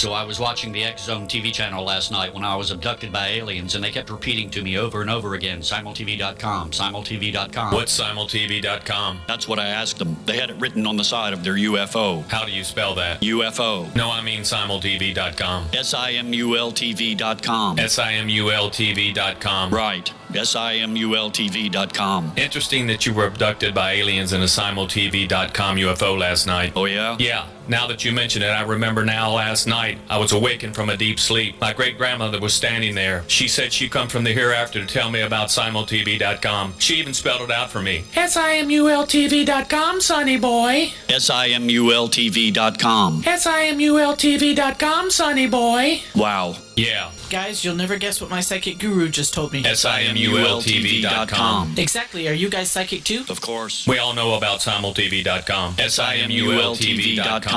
So I was watching the X Zone TV channel last night when I was abducted by aliens, and they kept repeating to me over and over again, simultv.com, simultv.com. What's simultv.com? That's what I asked them. They had it written on the side of their UFO. How do you spell that? UFO. No, I mean simultv.com. simultv.com. simultv.com. Right. simultv.com. Interesting that you were abducted by aliens in a simultv.com UFO last night. Oh, yeah? Yeah. Now that you mention it, I remember now last night I was awakened from a deep sleep. My great-grandmother was standing there. She said she'd come from the hereafter to tell me about simultv.com. She even spelled it out for me. simultv.com, sonny boy. simultv.com. simultv.com, sonny boy. Wow. Yeah. Guys, you'll never guess what my psychic guru just told me. simultv.com. Exactly. Are you guys psychic too? Of course. We all know about simultv.com. simultv.com.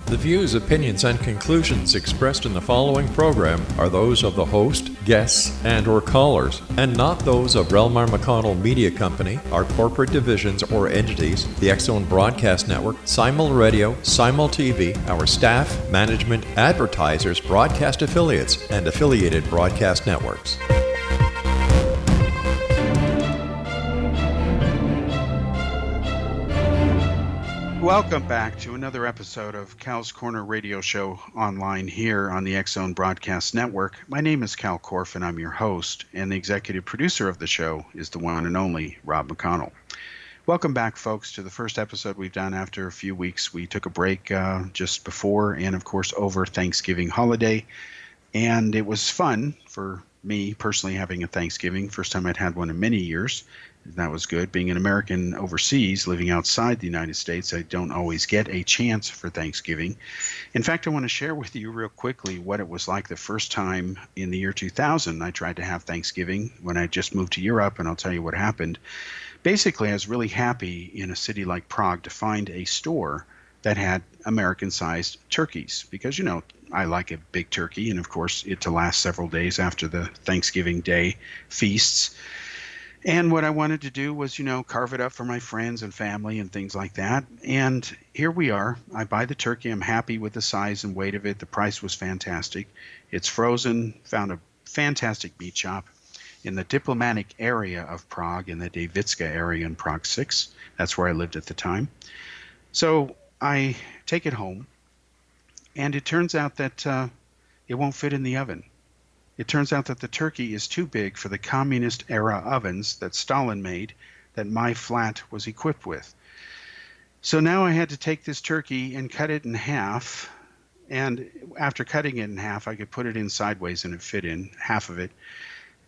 The views, opinions, and conclusions expressed in the following program are those of the host, guests, and/or callers, and not those of Relmar McConnell Media Company, our corporate divisions or entities, the X Zone Broadcast Network, Simul Radio, Simul TV, our staff, management, advertisers, broadcast affiliates, and affiliated broadcast networks. Welcome back to another episode of Cal's Corner Radio Show online here on the X Zone Broadcast Network. My name is Kal Korff, and I'm your host, and the executive producer of the show is the one and only Rob McConnell. Welcome back, folks, to the first episode we've done after a few weeks. We took a break just before and, of course, over Thanksgiving holiday, and it was fun for me personally having a Thanksgiving. First time I'd had one in many years. That was good. Being an American overseas, living outside the United States, I don't always get a chance for Thanksgiving. In fact, I want to share with you real quickly what it was like the first time in the year 2000 I tried to have Thanksgiving when I just moved to Europe, and I'll tell you what happened. Basically, I was really happy in a city like Prague to find a store that had American-sized turkeys because, you know, I like a big turkey, and of course it to last several days after the Thanksgiving Day feasts. And what I wanted to do was, you know, carve it up for my friends and family and things like that. And here we are. I buy the turkey. I'm happy with the size and weight of it. The price was fantastic. It's frozen. Found a fantastic meat shop in the diplomatic area of Prague, in the Davicka area in Prague 6. That's where I lived at the time. So I take it home, and it turns out that it won't fit in the oven. It turns out that the turkey is too big for the communist-era ovens that Stalin made that my flat was equipped with. So now I had to take this turkey and cut it in half, and after cutting it in half, I could put it in sideways and it fit in, half of it.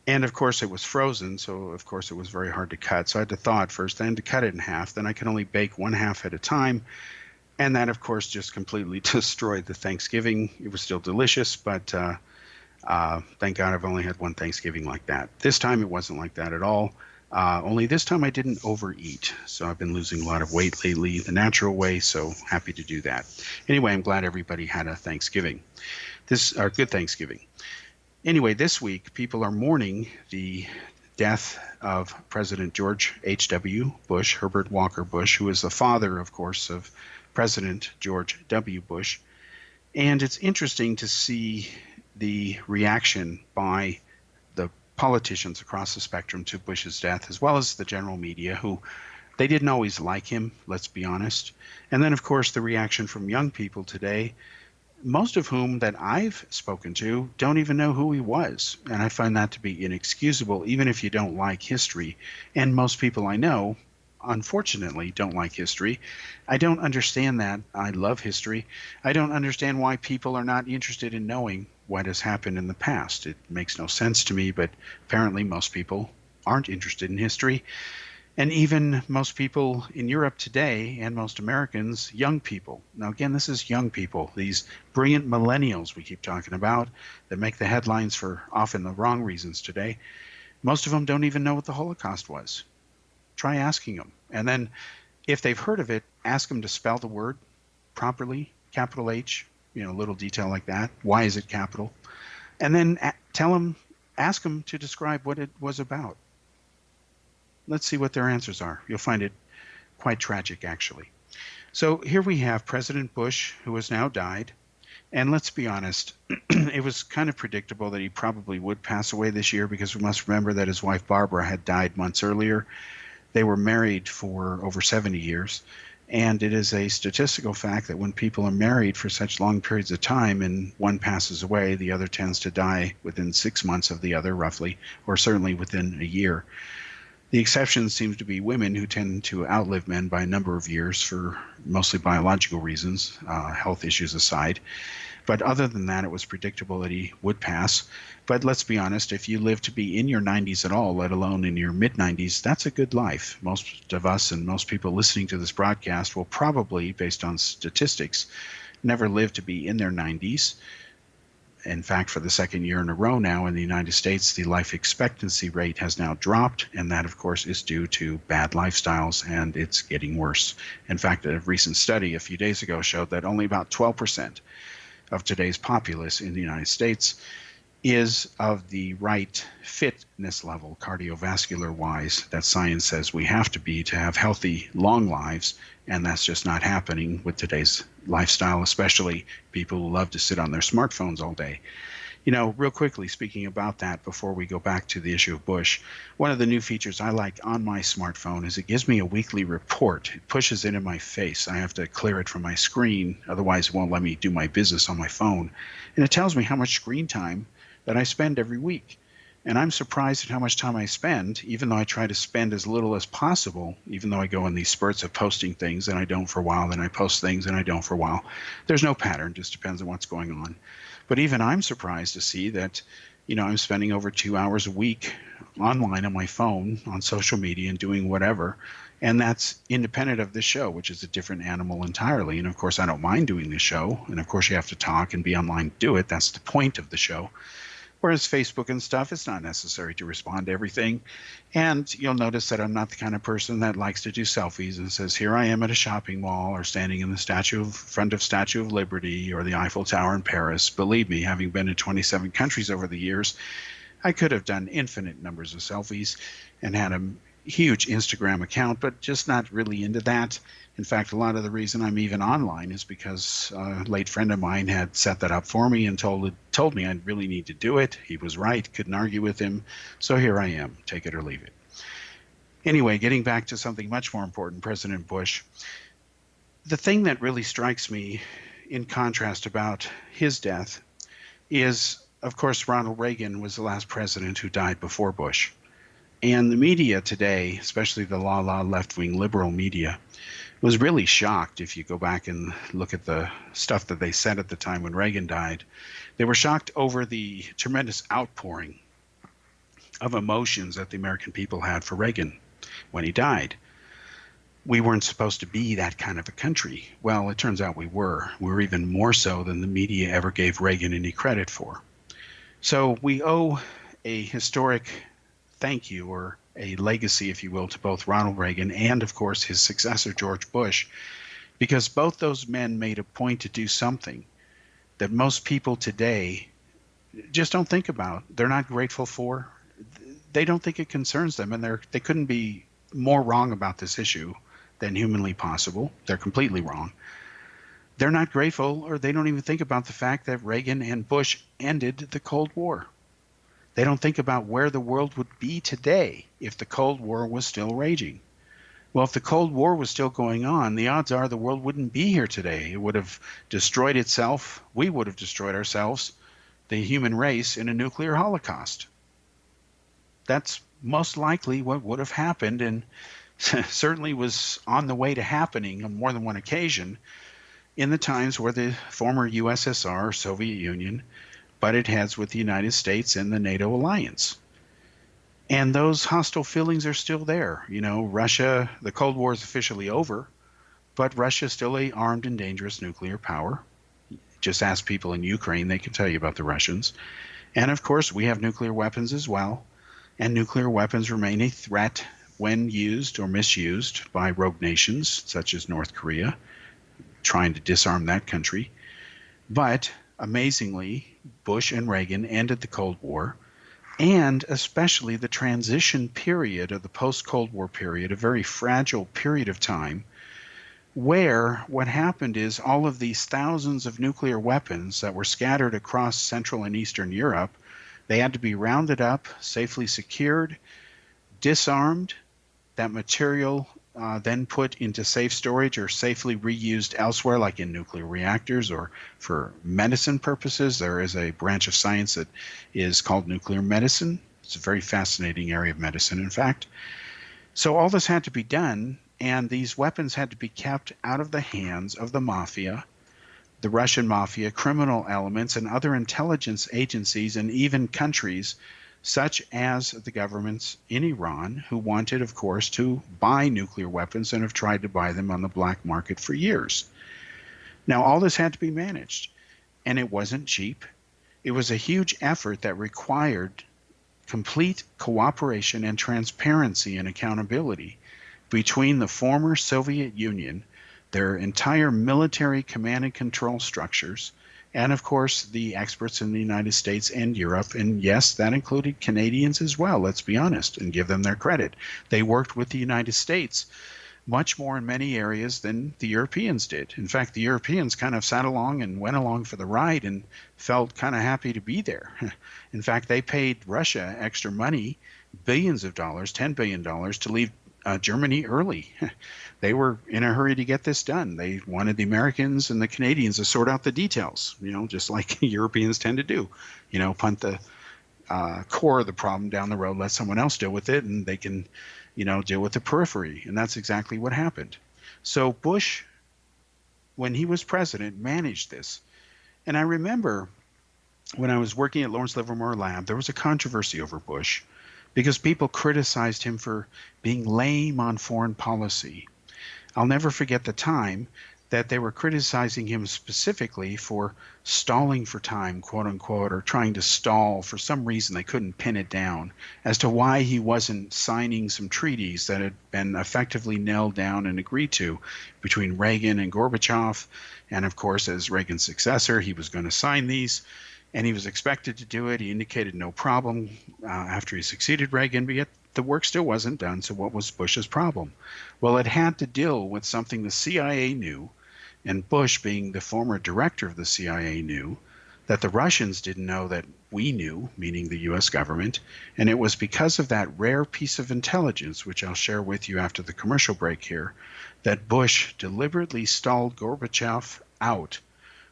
And of course it was frozen, so of course it was very hard to cut. So I had to thaw it first, then to cut it in half. Then I could only bake one half at a time. And that, of course, just completely destroyed the Thanksgiving. It was still delicious, but thank God I've only had one Thanksgiving like that. This time it wasn't like that at all. Only this time I didn't overeat. So I've been losing a lot of weight lately the natural way, so happy to do that. Anyway, I'm glad everybody had a Thanksgiving. Good Thanksgiving. Anyway, this week people are mourning the death of President George H.W. Bush, Herbert Walker Bush, who is the father, of course, of President George W. Bush. And it's interesting to see the reaction by the politicians across the spectrum to Bush's death, as well as the general media, who they didn't always like him, let's be honest. And then, of course, the reaction from young people today, most of whom that I've spoken to don't even know who he was. And I find that to be inexcusable, even if you don't like history. And most people I know, unfortunately, don't like history. I don't understand that. I love history. I don't understand why people are not interested in knowing what has happened in the past. It makes no sense to me, but apparently most people aren't interested in history. And even most people in Europe today, and most Americans, young people. Now, again, this is young people, these brilliant millennials we keep talking about that make the headlines for often the wrong reasons today. Most of them don't even know what the Holocaust was. Try asking them. And then if they've heard of it, ask them to spell the word properly, capital H, you know, a little detail like that. Why is it capital? And then ask them to describe what it was about. Let's see what their answers are. You'll find it quite tragic, actually. So here we have President Bush, who has now died. And let's be honest, it was kind of predictable that he probably would pass away this year, because we must remember that his wife Barbara had died months earlier. They were married for over 70 years. And it is a statistical fact that when people are married for such long periods of time and one passes away, the other tends to die within 6 months of the other, roughly, or certainly within a year. The exception seems to be women, who tend to outlive men by a number of years for mostly biological reasons, health issues aside. But other than that, it was predictable that he would pass. But let's be honest, if you live to be in your 90s at all, let alone in your mid-90s, that's a good life. Most of us and most people listening to this broadcast will probably, based on statistics, never live to be in their 90s. In fact, for the second year in a row now in the United States, the life expectancy rate has now dropped, and that, of course, is due to bad lifestyles, and it's getting worse. In fact, a recent study a few days ago showed that only about 12% of today's populace in the United States is of the right fitness level, cardiovascular-wise, that science says we have to be to have healthy, long lives, and that's just not happening with today's lifestyle, especially people who love to sit on their smartphones all day. You know, real quickly, speaking about that before we go back to the issue of Bush, one of the new features I like on my smartphone is it gives me a weekly report. It pushes it in my face. I have to clear it from my screen, otherwise it won't let me do my business on my phone. And it tells me how much screen time that I spend every week. And I'm surprised at how much time I spend, even though I try to spend as little as possible, even though I go in these spurts of posting things and I don't for a while, then I post things and I don't for a while. There's no pattern, just depends on what's going on. But even I'm surprised to see that, you know, I'm spending over 2 hours a week online on my phone, on social media, and doing whatever. And that's independent of this show, which is a different animal entirely. And of course, I don't mind doing the show. And of course, you have to talk and be online to do it. That's the point of the show. Whereas Facebook and stuff, it's not necessary to respond to everything. And you'll notice that I'm not the kind of person that likes to do selfies and says, here I am at a shopping mall or standing in the front of Statue of Liberty or the Eiffel Tower in Paris. Believe me, having been in 27 countries over the years, I could have done infinite numbers of selfies and had a huge Instagram account, but just not really into that. In fact, a lot of the reason I'm even online is because a late friend of mine had set that up for me and told me I really need to do it. He was right, couldn't argue with him. So here I am, take it or leave it. Anyway, getting back to something much more important, President Bush. The thing that really strikes me in contrast about his death is, of course, Ronald Reagan was the last president who died before Bush. And the media today, especially the left-wing liberal media, was really shocked. If you go back and look at the stuff that they said at the time when Reagan died, they were shocked over the tremendous outpouring of emotions that the American people had for Reagan when he died. We weren't supposed to be that kind of a country. Well, it turns out we were. We were even more so than the media ever gave Reagan any credit for. So we owe a historic thank you, or a legacy, if you will, to both Ronald Reagan and, of course, his successor, George Bush, because both those men made a point to do something that most people today just don't think about. They're not grateful for. They don't think it concerns them, and they couldn't be more wrong about this issue than humanly possible. They're completely wrong. They're not grateful, or they don't even think about the fact that Reagan and Bush ended the Cold War. They don't think about where the world would be today if the Cold War was still raging. Well, if the Cold War was still going on, the odds are the world wouldn't be here today. It would have destroyed itself. We would have destroyed ourselves, the human race, in a nuclear holocaust. That's most likely what would have happened, and certainly was on the way to happening on more than one occasion in the times where the former USSR, Soviet Union, butted heads with the United States and the NATO alliance. And those hostile feelings are still there. You know, Russia, the Cold War is officially over, but Russia is still an armed and dangerous nuclear power. Just ask people in Ukraine, they can tell you about the Russians. And of course, we have nuclear weapons as well. And nuclear weapons remain a threat when used or misused by rogue nations, such as North Korea, trying to disarm that country. But amazingly, Bush and Reagan ended the Cold War, and especially the transition period of the post-Cold War period, a very fragile period of time where what happened is all of these thousands of nuclear weapons that were scattered across Central and Eastern Europe, they had to be rounded up, safely secured, disarmed, that material then put into safe storage or safely reused elsewhere, like in nuclear reactors or for medicine purposes. There is a branch of science that is called nuclear medicine. It's a very fascinating area of medicine, in fact. So all this had to be done, and these weapons had to be kept out of the hands of the mafia, the Russian mafia, criminal elements, and other intelligence agencies, and even countries such as the governments in Iran, who wanted, of course, to buy nuclear weapons and have tried to buy them on the black market for years. Now, all this had to be managed, and it wasn't cheap. It was a huge effort that required complete cooperation and transparency and accountability between the former Soviet Union, their entire military command and control structures, and of course the experts in the United States and Europe. And yes, that included Canadians as well, let's be honest, and give them their credit. They worked with the United States much more in many areas than the Europeans did. In fact, the Europeans kind of sat along and went along for the ride and felt kind of happy to be there. In fact, they paid Russia extra money, billions of dollars, $10 billion, to leave Germany early. They were in a hurry to get this done. They wanted the Americans and the Canadians to sort out the details, just like Europeans tend to do, punt the core of the problem down the road, let someone else deal with it, and they can, deal with the periphery. And that's exactly what happened. So Bush, when he was president, managed this. And I remember when I was working at Lawrence Livermore Lab, there was a controversy over Bush because people criticized him for being lame on foreign policy. I'll never forget the time that they were criticizing him specifically for stalling for time, quote unquote, or trying to stall for some reason. They couldn't pin it down as to why he wasn't signing some treaties that had been effectively nailed down and agreed to between Reagan and Gorbachev. And of course, as Reagan's successor, he was going to sign these, and he was expected to do it. He indicated no problem after he succeeded Reagan, but yet the work still wasn't done. So what was Bush's problem? Well, it had to deal with something the CIA knew, and Bush, being the former director of the CIA, knew that the Russians didn't know that we knew, meaning the U.S. government. And it was because of that rare piece of intelligence, which I'll share with you after the commercial break here, that Bush deliberately stalled Gorbachev out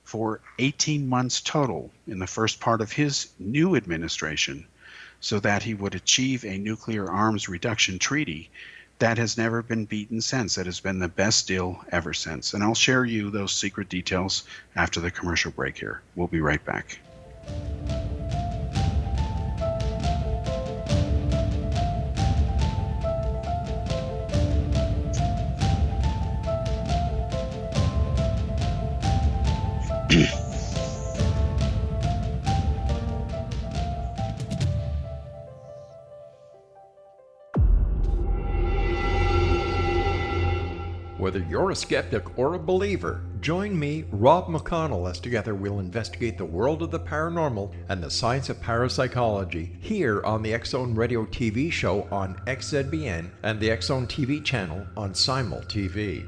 for 18 months total in the first part of his new administration, so that he would achieve a nuclear arms reduction treaty that has never been beaten since. That has been the best deal ever since. And I'll share you those secret details after the commercial break here. We'll be right back. Whether you're a skeptic or a believer, join me, Rob McConnell, as together we'll investigate the world of the paranormal and the science of parapsychology here on the X-Zone Radio TV show on XZBN and the X-Zone TV channel on Simul TV.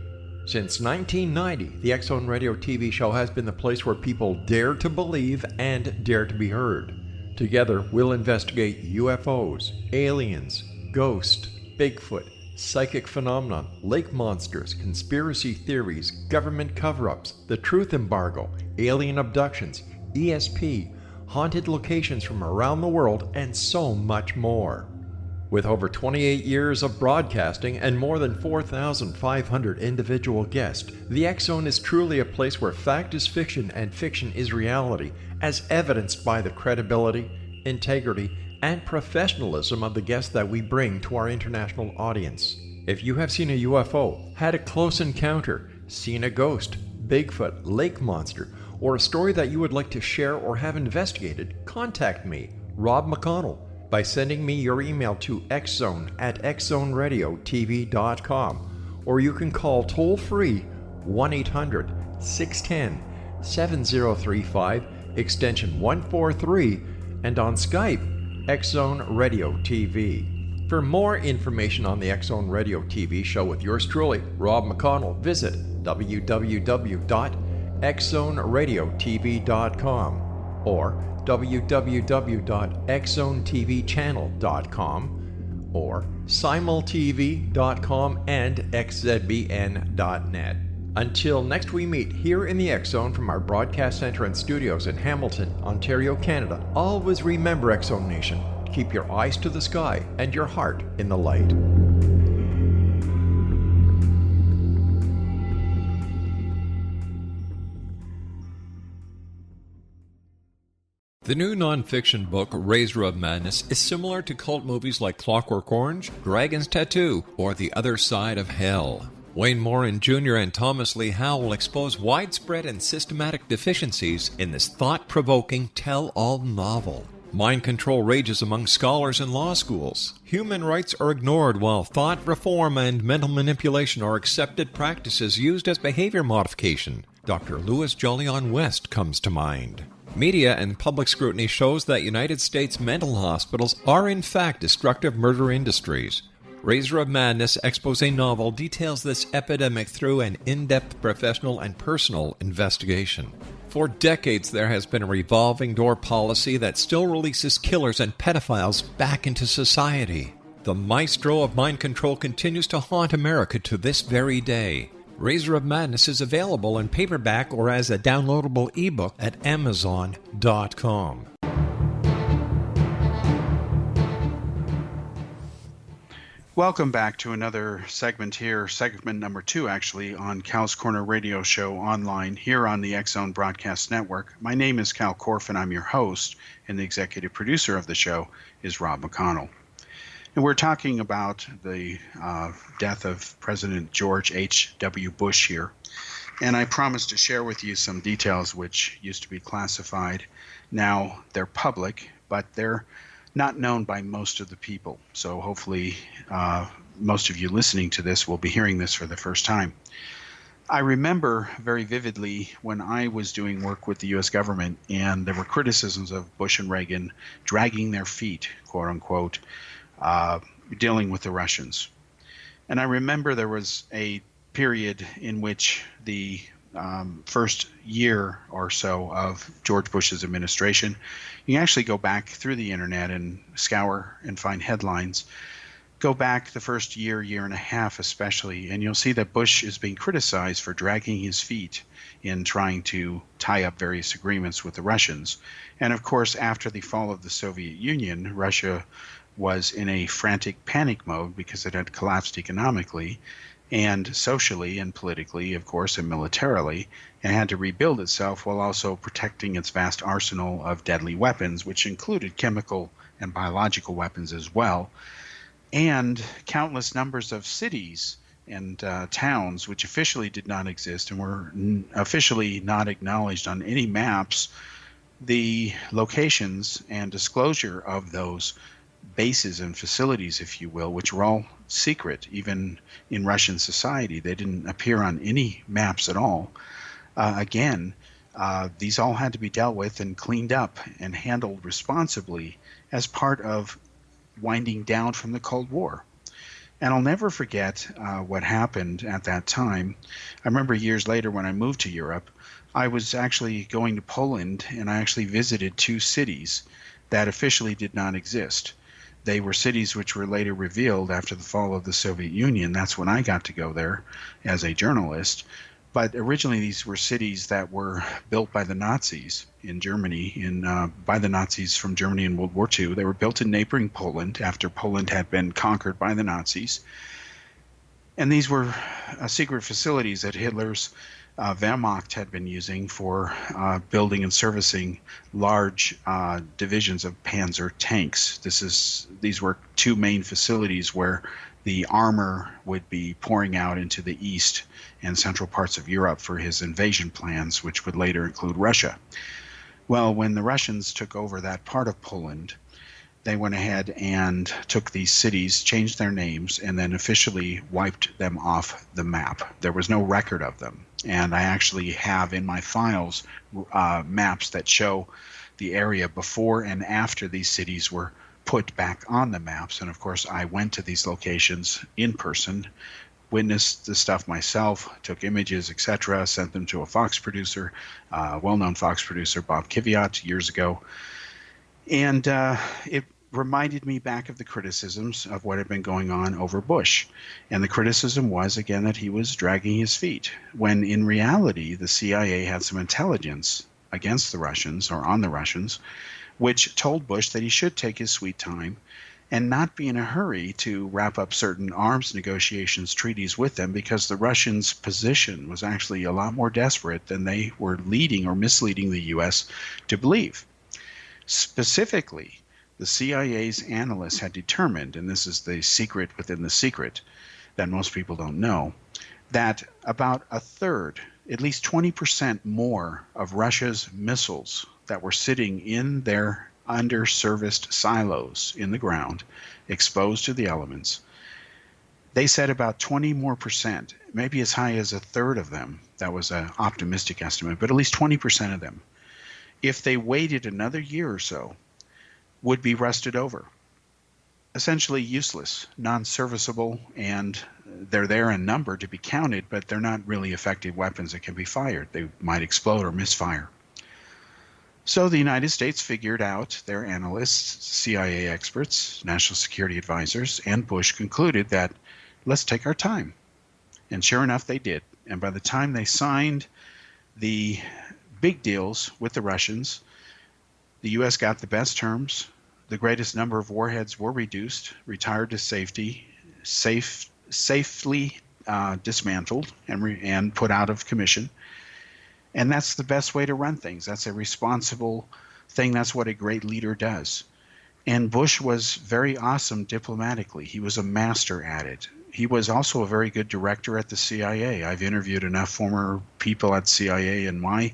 Since 1990, the X-Zone Radio TV show has been the place where people dare to believe and dare to be heard. Together, we'll investigate UFOs, aliens, ghosts, Bigfoot, psychic phenomenon, lake monsters, conspiracy theories, government cover-ups, the truth embargo, alien abductions, ESP, haunted locations from around the world, and so much more. With over 28 years of broadcasting and more than 4,500 individual guests, the X-Zone is truly a place where fact is fiction and fiction is reality, as evidenced by the credibility, integrity, and professionalism of the guests that we bring to our international audience. If you have seen a UFO, had a close encounter, seen a ghost, Bigfoot, lake monster, or a story that you would like to share or have investigated, contact me, Rob McConnell, by sending me your email to xzone@xzoneradiotv.com, or you can call toll-free 1-800-610-7035, extension 143, and on Skype, X-Zone Radio TV. For more information on the X Zone Radio TV show with yours truly, Rob McConnell, visit www.xzoneradiotv.com or www.xzonetvchannel.com or simultv.com and xzbn.net. Until next we meet here in the X Zone from our broadcast center and studios in Hamilton, Ontario, Canada, always remember, X Zone Nation, keep your eyes to the sky and your heart in the light. The new nonfiction book, Razor of Madness, is similar to cult movies like Clockwork Orange, Dragon's Tattoo, or The Other Side of Hell. Wayne Morin Jr. and Thomas Lee Howe will expose widespread and systematic deficiencies in this thought-provoking tell-all novel. Mind control rages among scholars in law schools. Human rights are ignored while thought reform and mental manipulation are accepted practices used as behavior modification. Dr. Louis Jolyon West comes to mind. Media and public scrutiny shows that United States mental hospitals are in fact destructive murder industries. Razor of Madness expose novel details this epidemic through an in-depth professional and personal investigation. For decades, there has been a revolving door policy that still releases killers and pedophiles back into society. The maestro of mind control continues to haunt America to this very day. Razor of Madness is available in paperback or as a downloadable ebook at Amazon.com. Welcome back to another segment here, segment number 2 actually, on Cal's Corner Radio Show online here on the X Zone Broadcast Network. My name is Kal Korff and I'm your host, and the executive producer of the show is Rob McConnell. And we're talking about the death of President George H.W. Bush here. And I promised to share with you some details which used to be classified. Now they're public, but they're not known by most of the people. So hopefully most of you listening to this will be hearing this for the first time. I remember very vividly when I was doing work with the U.S. government and there were criticisms of Bush and Reagan dragging their feet, quote unquote, dealing with the Russians. And I remember there was a period in which the first year or so of George Bush's administration, you can actually go back through the internet and scour and find headlines. Go back the first year, year and a half especially, and you'll see that Bush is being criticized for dragging his feet in trying to tie up various agreements with the Russians. And of course, after the fall of the Soviet Union, Russia was in a frantic panic mode because it had collapsed economically and socially and politically, of course, and militarily, and had to rebuild itself while also protecting its vast arsenal of deadly weapons, which included chemical and biological weapons as well, and countless numbers of cities and towns which officially did not exist and were officially not acknowledged on any maps. The locations and disclosure of those bases and facilities, if you will, which were all secret, even in Russian society. They didn't appear on any maps at all. These all had to be dealt with and cleaned up and handled responsibly as part of winding down from the Cold War. And I'll never forget what happened at that time. I remember years later when I moved to Europe, I was actually going to Poland, and I actually visited 2 cities that officially did not exist. They were cities which were later revealed after the fall of the Soviet Union. That's when I got to go there as a journalist. But originally these were cities that were built by the Nazis in Germany, by the Nazis from Germany in World War II. They were built in neighboring Poland after Poland had been conquered by the Nazis. And these were secret facilities that Hitler's Wehrmacht had been using for building and servicing large divisions of Panzer tanks. These were 2 main facilities where the armor would be pouring out into the east and central parts of Europe for his invasion plans, which would later include Russia. Well, when the Russians took over that part of Poland, they went ahead and took these cities, changed their names, and then officially wiped them off the map. There was no record of them. And I actually have in my files maps that show the area before and after these cities were put back on the maps. And of course, I went to these locations in person, witnessed the stuff myself, took images, etc., sent them to a Fox producer, well-known Fox producer, Bob Kiviat, years ago. And it reminded me back of the criticisms of what had been going on over Bush. And the criticism was, again, that he was dragging his feet, when in reality, the CIA had some intelligence against the Russians, or on the Russians, which told Bush that he should take his sweet time and not be in a hurry to wrap up certain arms negotiations treaties with them, because the Russians' position was actually a lot more desperate than they were leading or misleading the U.S. to believe. Specifically, the CIA's analysts had determined, and this is the secret within the secret that most people don't know, that about a third, at least 20% more of Russia's missiles that were sitting in their under-serviced silos in the ground, exposed to the elements, they said about 20 more percent, maybe as high as a third of them, that was an optimistic estimate, but at least 20% of them, if they waited another year or so, would be rusted over. Essentially useless, non-serviceable, and they're there in number to be counted, but they're not really effective weapons that can be fired. They might explode or misfire. So the United States figured out, their analysts, CIA experts, national security advisors, and Bush concluded that let's take our time. And sure enough, they did. And by the time they signed the big deals with the Russians, the U.S. got the best terms. The greatest number of warheads were reduced, retired to safety, safely dismantled and put out of commission. And that's the best way to run things. That's a responsible thing. That's what a great leader does. And Bush was very awesome diplomatically. He was a master at it. He was also a very good director at the CIA. I've interviewed enough former people at CIA in my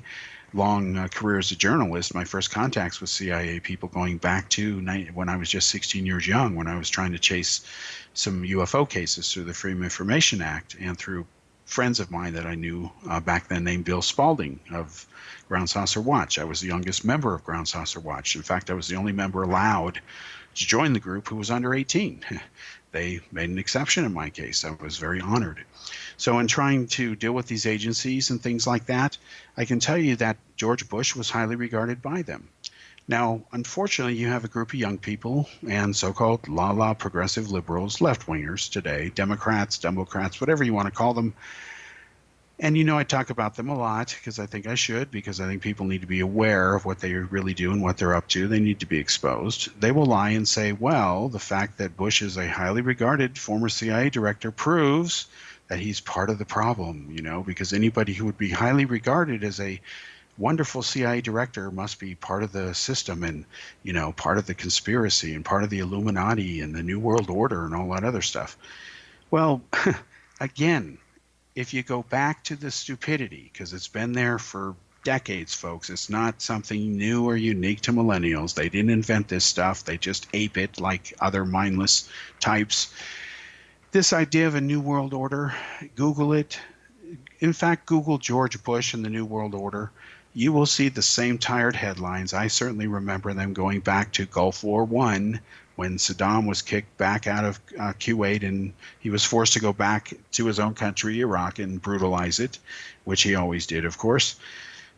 long career as a journalist. My first contacts with CIA people going back to when I was just 16 years young, when I was trying to chase some UFO cases through the Freedom of Information Act and through friends of mine that I knew back then named Bill Spalding of Ground Saucer Watch. I was the youngest member of Ground Saucer Watch. In fact, I was the only member allowed to join the group who was under 18. They made an exception in my case. I was very honored. So in trying to deal with these agencies and things like that, I can tell you that George Bush was highly regarded by them. Now, unfortunately, you have a group of young people and so-called la-la progressive liberals, left-wingers today, Democrats, whatever you want to call them. And I talk about them a lot because I think I should, because I think people need to be aware of what they really do and what they're up to. They need to be exposed. They will lie and say, well, the fact that Bush is a highly regarded former CIA director proves that he's part of the problem, because anybody who would be highly regarded as a wonderful CIA director must be part of the system and, part of the conspiracy and part of the Illuminati and the New World Order and all that other stuff. Well, again, if you go back to the stupidity, because it's been there for decades, folks, it's not something new or unique to millennials. They didn't invent this stuff. They just ape it like other mindless types. This idea of a New World Order, Google it. In fact, Google George Bush and the New World Order. You will see the same tired headlines. I certainly remember them going back to Gulf War I, when Saddam was kicked back out of Kuwait and he was forced to go back to his own country, Iraq, and brutalize it, which he always did, of course.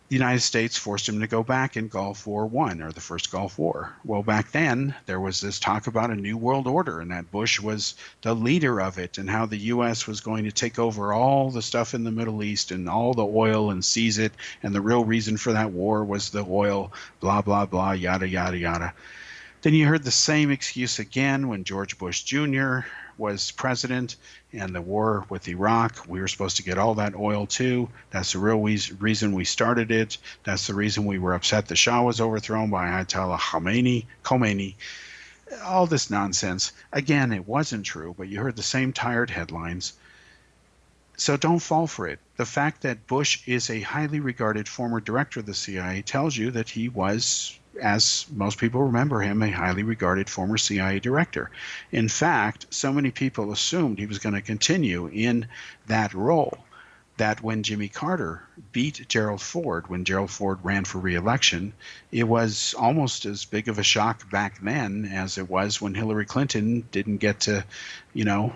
The United States forced him to go back in Gulf War I, or the first Gulf War. Well, back then, there was this talk about a new world order, and that Bush was the leader of it, and how the U.S. was going to take over all the stuff in the Middle East and all the oil and seize it, and the real reason for that war was the oil, blah, blah, blah, yada, yada, yada. Then you heard the same excuse again when George Bush Jr. was president and the war with Iraq. We were supposed to get all that oil too. That's the real reason we started it. That's the reason we were upset the Shah was overthrown by Ayatollah Khomeini. All this nonsense. Again, it wasn't true, but you heard the same tired headlines. So don't fall for it. The fact that Bush is a highly regarded former director of the CIA tells you that he was, as most people remember him, a highly regarded former CIA director. In fact, so many people assumed he was going to continue in that role that when Jimmy Carter beat Gerald Ford, when Gerald Ford ran for re-election, it was almost as big of a shock back then as it was when Hillary Clinton didn't get to,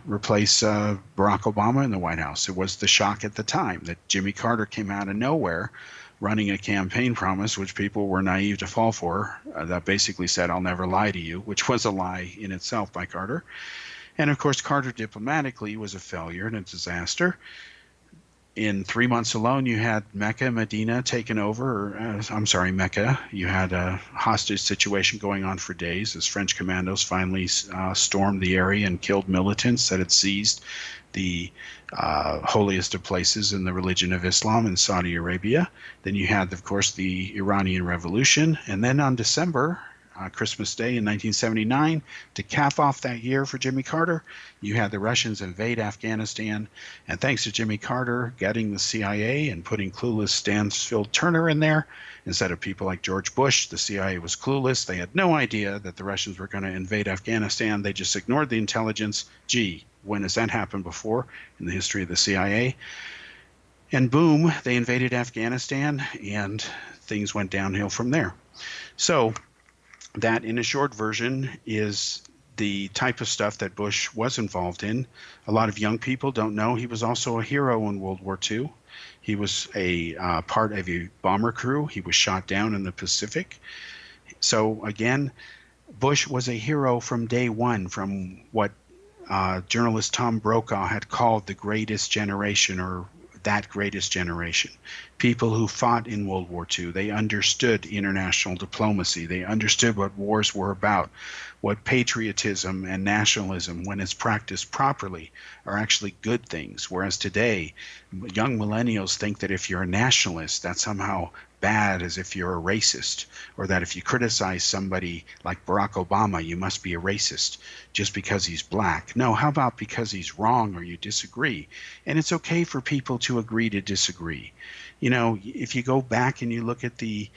replace Barack Obama in the White House. It was the shock at the time that Jimmy Carter came out of nowhere running a campaign promise which people were naive to fall for, that basically said, "I'll never lie to you," which was a lie in itself by Carter. And of course, Carter diplomatically was a failure and a disaster. In 3 months alone, you had Mecca, Medina taken over. Mecca. You had a hostage situation going on for days as French commandos finally stormed the area and killed militants that had seized the holiest of places in the religion of Islam in Saudi Arabia. Then you had, of course, the Iranian Revolution. And then on December, Christmas Day in 1979, to cap off that year for Jimmy Carter, you had the Russians invade Afghanistan. And thanks to Jimmy Carter getting the CIA and putting clueless Stansfield Turner in there, instead of people like George Bush, the CIA was clueless. They had no idea that the Russians were going to invade Afghanistan. They just ignored the intelligence. Gee, when has that happened before in the history of the CIA? And boom, they invaded Afghanistan, and things went downhill from there. So that, in a short version, is the type of stuff that Bush was involved in. A lot of young people don't know he was also a hero in World War II. He was a part of a bomber crew. He was shot down in the Pacific. So again, Bush was a hero from day one, from what journalist Tom Brokaw had called the greatest generation, or that greatest generation. People who fought in World War II. They understood international diplomacy. They understood what wars were about, what patriotism and nationalism, when it's practiced properly, are actually good things. Whereas today, young millennials think that if you're a nationalist, that's somehow bad, as if you're a racist, or that if you criticize somebody like Barack Obama, you must be a racist just because he's black. No, how about because he's wrong or you disagree? And it's okay for people to agree to disagree. If you go back and you look at the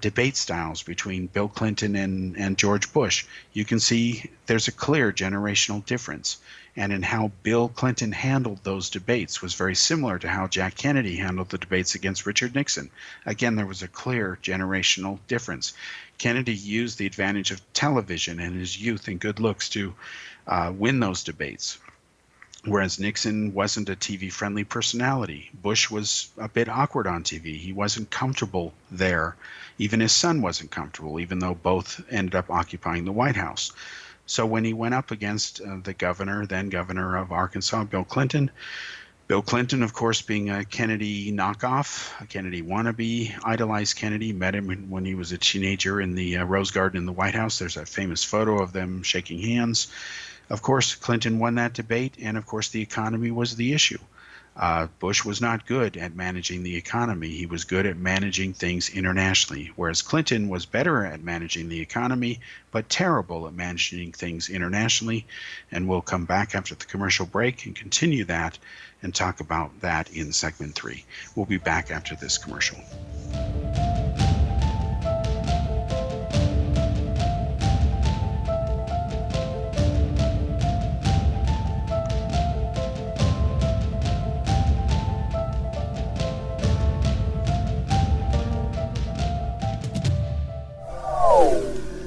debate styles between Bill Clinton and George Bush, you can see there's a clear generational difference. And in how Bill Clinton handled those debates was very similar to how Jack Kennedy handled the debates against Richard Nixon. Again, there was a clear generational difference. Kennedy used the advantage of television and his youth and good looks to win those debates, whereas Nixon wasn't a TV-friendly personality. Bush was a bit awkward on TV. He wasn't comfortable there. Even his son wasn't comfortable, even though both ended up occupying the White House. So when he went up against the then governor of Arkansas, Bill Clinton, of course, being a Kennedy knockoff, a Kennedy wannabe, idolized Kennedy, met him when he was a teenager in the Rose Garden in the White House. There's that famous photo of them shaking hands. Of course, Clinton won that debate, and of course the economy was the issue. Bush was not good at managing the economy. He was good at managing things internationally, whereas Clinton was better at managing the economy, but terrible at managing things internationally. And we'll come back after the commercial break and continue that and talk about that in segment 3. We'll be back after this commercial.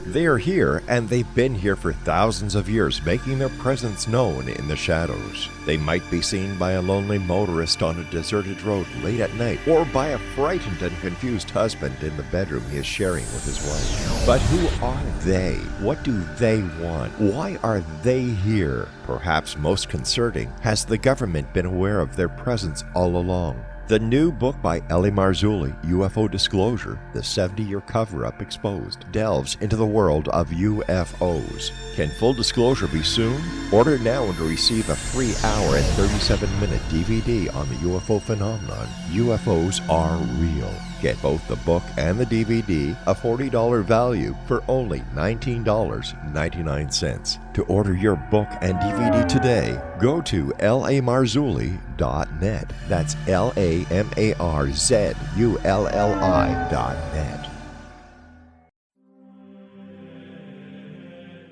They are here, and they've been here for thousands of years, making their presence known in the shadows. They might be seen by a lonely motorist on a deserted road late at night, or by a frightened and confused husband in the bedroom he is sharing with his wife. But who are they? What do they want? Why are they here? Perhaps most concerning, has the government been aware of their presence all along? The new book by Ellie Marzulli, UFO Disclosure, the 70-year cover-up exposed, delves into the world of UFOs. Can full disclosure be soon? Order now and receive a free hour and 37-minute DVD on the UFO phenomenon. UFOs are real. Get both the book and the DVD, a $40 value, for only $19.99. To order your book and DVD today, go to lamarzulli.net. That's LAMARZULLI.net.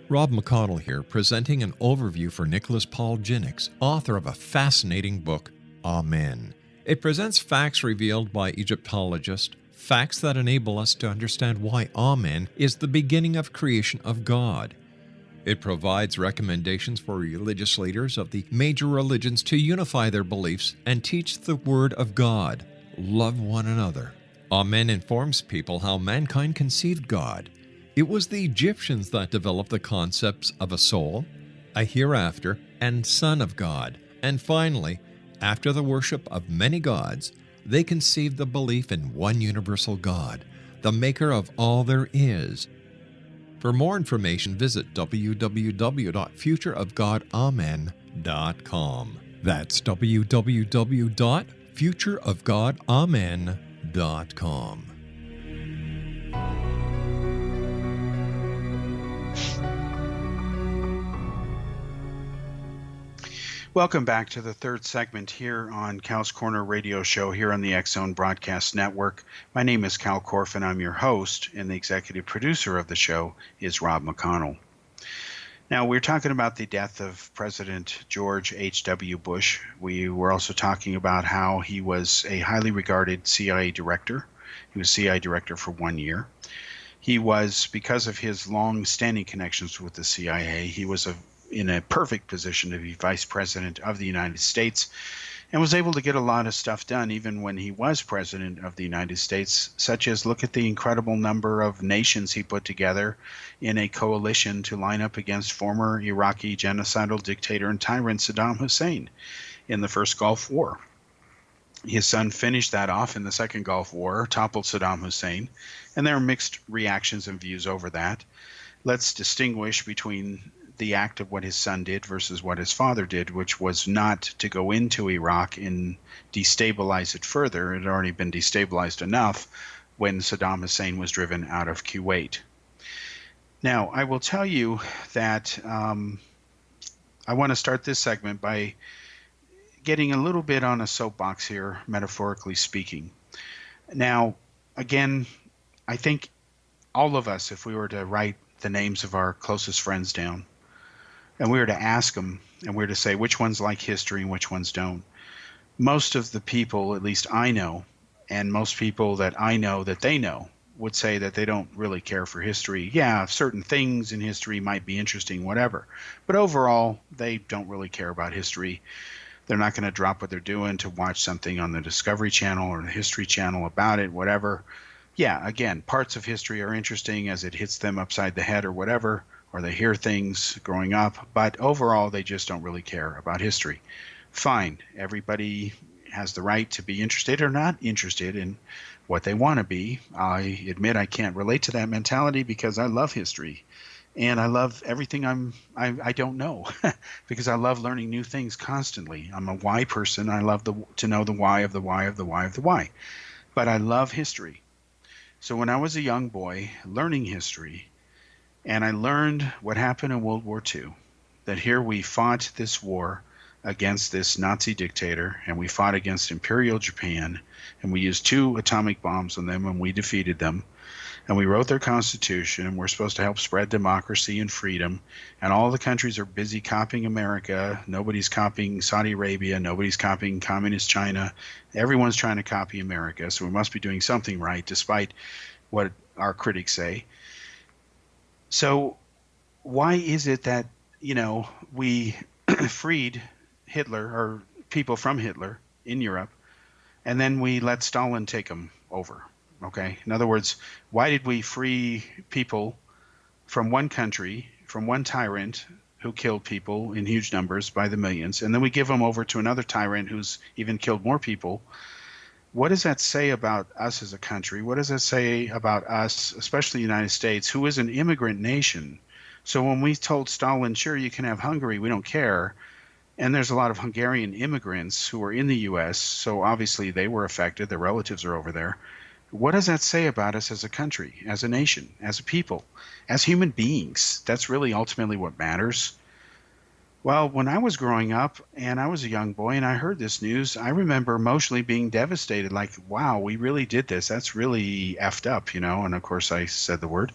Rob McConnell here, presenting an overview for Nicholas Paul Jennings, author of a fascinating book, Amen. It presents facts revealed by Egyptologists, facts that enable us to understand why Amen is the beginning of creation of God. It provides recommendations for religious leaders of the major religions to unify their beliefs and teach the Word of God. Love one another. Amen informs people how mankind conceived God. It was the Egyptians that developed the concepts of a soul, a hereafter, and Son of God. And finally, after the worship of many gods, they conceived the belief in one universal God, the maker of all there is. For more information, visit www.futureofgodamen.com. That's www.futureofgodamen.com. Welcome back to the third segment here on Cal's Corner Radio Show here on the X Zone Broadcast Network. My name is Kal Korff, and I'm your host, and the executive producer of the show is Rob McConnell. Now, we're talking about the death of President George H.W. Bush. We were also talking about how he was a highly regarded CIA director. He was CIA director for 1 year. He was, because of his long-standing connections with the CIA, he was in a perfect position to be vice president of the United States, and was able to get a lot of stuff done even when he was president of the United States, such as look at the incredible number of nations he put together in a coalition to line up against former Iraqi genocidal dictator and tyrant Saddam Hussein in the first Gulf War. His son finished that off in the second Gulf War, toppled Saddam Hussein, and there are mixed reactions and views over that. Let's distinguish between the act of what his son did versus what his father did, which was not to go into Iraq and destabilize it further. It had already been destabilized enough when Saddam Hussein was driven out of Kuwait. Now, I will tell you that I want to start this segment by getting a little bit on a soapbox here, metaphorically speaking. Now, again, I think all of us, if we were to write the names of our closest friends down, and we were to ask them, and we were to say which ones like history and which ones don't, most of the people, at least I know, and most people that I know that they know, would say that they don't really care for history. Yeah, certain things in history might be interesting, whatever. But overall, they don't really care about history. They're not going to drop what they're doing to watch something on the Discovery Channel or the History Channel about it, whatever. Yeah, again, parts of history are interesting as it hits them upside the head or whatever, or they hear things growing up, but overall they just don't really care about history. Fine, everybody has the right to be interested or not interested in what they want to be. I admit I can't relate to that mentality because I love history, and I love everything I don't know because I love learning new things constantly. I'm a why person. I love to know the why of the why of the why of the why, but I love history. So when I was a young boy learning history, and I learned what happened in World War II, that here we fought this war against this Nazi dictator, and we fought against Imperial Japan, and we used 2 atomic bombs on them, and we defeated them. And we wrote their constitution, and we're supposed to help spread democracy and freedom. And all the countries are busy copying America. Nobody's copying Saudi Arabia. Nobody's copying communist China. Everyone's trying to copy America, so we must be doing something right, despite what our critics say. So why is it that, we freed Hitler or people from Hitler in Europe, and then we let Stalin take them over? Okay. In other words, why did we free people from one country, from one tyrant who killed people in huge numbers by the millions, and then we give them over to another tyrant who's even killed more people? What does that say about us as a country? What does that say about us, especially the United States, who is an immigrant nation? So when we told Stalin, sure, you can have Hungary, we don't care, and there's a lot of Hungarian immigrants who are in the U.S., so obviously they were affected, their relatives are over there. What does that say about us as a country, as a nation, as a people, as human beings? That's really ultimately what matters. Well, when I was growing up and I was a young boy and I heard this news, I remember emotionally being devastated, like, wow, we really did this. That's really effed up, and of course I said the word.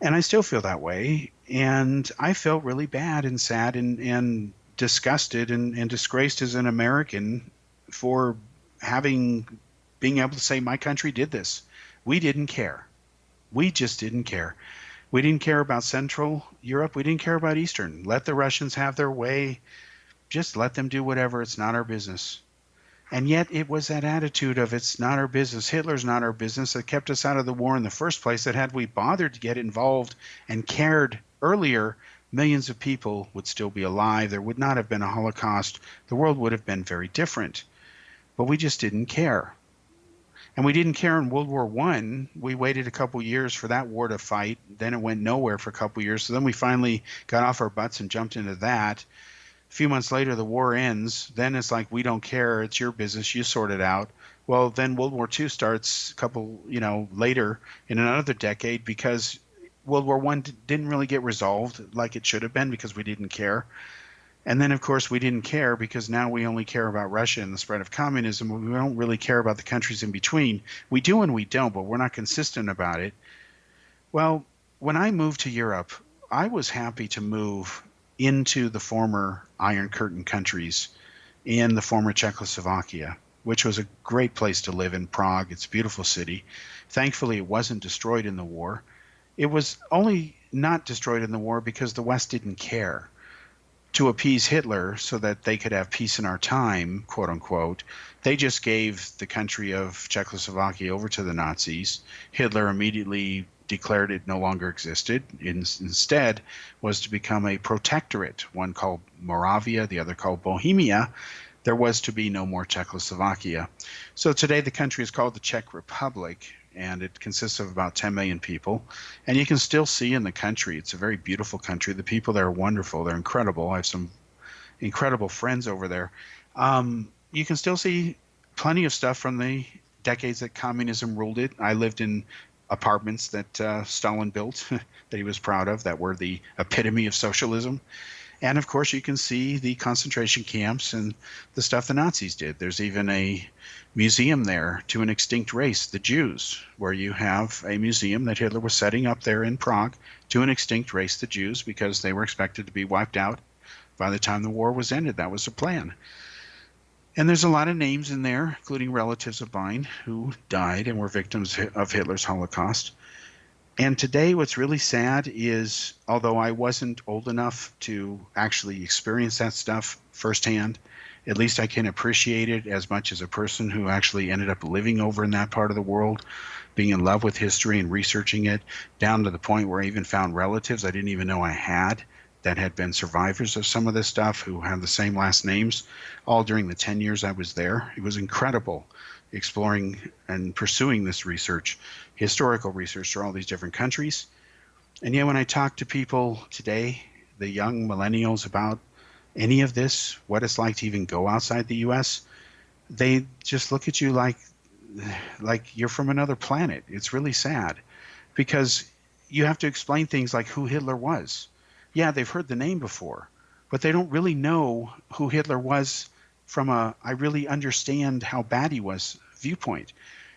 And I still feel that way. And I felt really bad and sad and disgusted and disgraced as an American for being able to say my country did this. We didn't care. We just didn't care. We didn't care about Central Europe. We didn't care about Eastern. Let the Russians have their way. Just let them do whatever. It's not our business. And yet it was that attitude of it's not our business, Hitler's not our business, that kept us out of the war in the first place, that had we bothered to get involved and cared earlier, millions of people would still be alive. There would not have been a Holocaust. The world would have been very different. But we just didn't care. And we didn't care in World War I. We waited a couple years for that war to fight. Then it went nowhere for a couple years. So then we finally got off our butts and jumped into that. A few months later, the war ends. Then it's like, we don't care. It's your business. You sort it out. Well, then World War II starts a couple, later in another decade, because World War I didn't really get resolved like it should have been, because we didn't care. And then, of course, we didn't care because now we only care about Russia and the spread of communism. We don't really care about the countries in between. We do and we don't, but we're not consistent about it. Well, when I moved to Europe, I was happy to move into the former Iron Curtain countries in the former Czechoslovakia, which was a great place to live in Prague. It's a beautiful city. Thankfully, it wasn't destroyed in the war. It was only not destroyed in the war because the West didn't care. To appease Hitler so that they could have peace in our time, quote unquote, they just gave the country of Czechoslovakia over to the Nazis. Hitler immediately declared it no longer existed. Instead was to become a protectorate, one called Moravia, the other called Bohemia. There was to be no more Czechoslovakia. So today the country is called the Czech Republic, and it consists of about 10 million people. And you can still see in the country, it's a very beautiful country. The people there are wonderful. They're incredible. I have some incredible friends over there. You can still see plenty of stuff from the decades that communism ruled it. I lived in apartments that Stalin built that he was proud of, that were the epitome of socialism. And of course, you can see the concentration camps and the stuff the Nazis did. There's even a museum there to an extinct race, the Jews, where you have a museum that Hitler was setting up there in Prague to an extinct race, the Jews, because they were expected to be wiped out by the time the war was ended. That was the plan. And there's a lot of names in there, including relatives of mine who died and were victims of Hitler's Holocaust. And today what's really sad is, although I wasn't old enough to actually experience that stuff firsthand, at least I can appreciate it as much as a person who actually ended up living over in that part of the world, being in love with history and researching it, down to the point where I even found relatives I didn't even know I had that had been survivors of some of this stuff, who had the same last names, all during the 10 years I was there. It was incredible exploring and pursuing this research, historical research through all these different countries. And yet when I talk to people today, the young millennials, about any of this, what it's like to even go outside the U.S., they just look at you like you're from another planet. It's really sad, because you have to explain things like who Hitler was. Yeah, they've heard the name before, but they don't really know who Hitler was from I really understand how bad he was viewpoint.